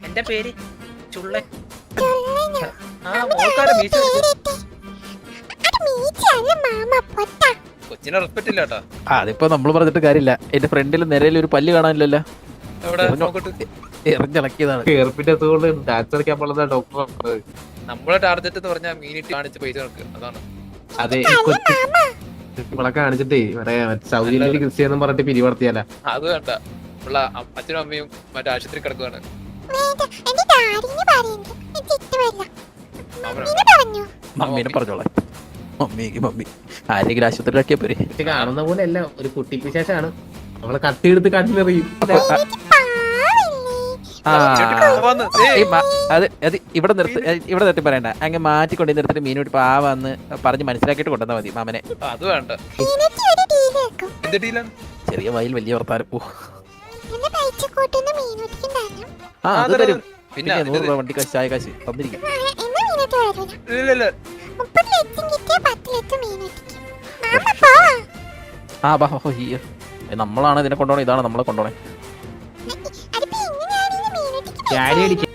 എന്റെ പേര് ചുള്ളൻ. ചൊല്ലനോ? ആ മോൾക്കാരെ മീശ പേരിട്ടെ. അത് മീച്ചല്ല മാമ പൊട്ട. കൊച്ചിനെ റെസ്പെക്ട് ഇല്ല കേട്ടോ. അതിപ്പോ നമ്മള് പറഞ്ഞിട്ട് കാര്യമില്ല. എന്റെ ഫ്രണ്ടിൽ നിരയിൽ ഒരു പല്ല് കാണാനില്ലല്ലോ. എവിടെ എറിഞ്ഞോ- നോക്കട്ടെ. എറിഞ്ഞിളക്കിയതാണ്. കേർപ്പിന്റെ അതുകൊണ്ട് ഡാൻസ് കളിക്കാൻ പാടുന്ന ഡോക്ടർ പറഞ്ഞത്. നമ്മളെ ടാർഗറ്റ് എന്ന് പറഞ്ഞാൽ മീനിറ്റ് കാണിച്ച് പൈസ കണക്ക് അതാണ്. അതെ ഈ കൊച്ചു നമ്മളെ കാണിച്ചിട്ടേ മറ്റേ സൗദിയിലെ ക്രിസ്ത്യാനും പറഞ്ഞിട്ട് പിരിവർത്തിയാല. അത് വേണ്ട. ഉള്ള അച്ഛനും അമ്മയും മറ്റേ ആശുപത്രി കിടക്കുവാണ്. വേണ്ട, എന്റെ ഡാഡിനെ പറയുന്നു. എനിക്ക് ഇഷ്ടമല്ല. അവനാ. മമ്മീനെ പറഞ്ഞു. മമ്മീനെ പറഞ്ഞോളെ. മമ്മി ആരെങ്കിലും ആശുപത്രിയിലാക്കിയാ പോരെ. ഇത് കാണുന്ന പോലെ അല്ല, ഒരു കുട്ടി പിശാചാണ്. നമ്മളെ കത്തിയെടുത്ത് കണ്ണിലെറിയും. എനിക്ക് പാവില്ലേ? ആ വന്ന് ഏയ് അത് ഇവിടെ നിർത്തി പറയണ്ട. അങ്ങ് മാറ്റിക്കൊണ്ട് നിർത്തിട്ട് മീനോട്ട് പാവാന്ന് പറഞ്ഞ് മനസ്സിലാക്കിയിട്ട് കൊണ്ടുവന്നാ മതി മാമനെ. അത് വേണ്ട. എനിക്ക് ഒരു ഡീൽ വെക്കും. എന്ത് ഡീലാണ്? ചെറിയ വായിൽ വലിയ വർത്താനം. ഓ എന്നെ പൈസക്കൂട്ടുന്ന മീനൊട്ടിക്കും തരണം. ആ അത് തരും. പിന്നെ പിന്നെ 100 രൂപ വണ്ടി കാശ് ചായ കാശ് തന്നിരിക്കും. എന്നാ മീനോട്ട് വരൂല. ഇല്ല 30 ലക്ഷം കിട്ടിയ 10 ലക്ഷം മീനൊട്ടിക്കും. മാമ പോവാ. ആ ബാ നമ്മളാണ് ഇതിനെ കൊണ്ടുപോണേ. ഇതാണ് നമ്മളെ കൊണ്ടുപോണേ. അതിപ്പോ എങ്ങനെയാണ് ഈ മീനൊട്ടിക്ക് ചാടി അടിക്കാൻ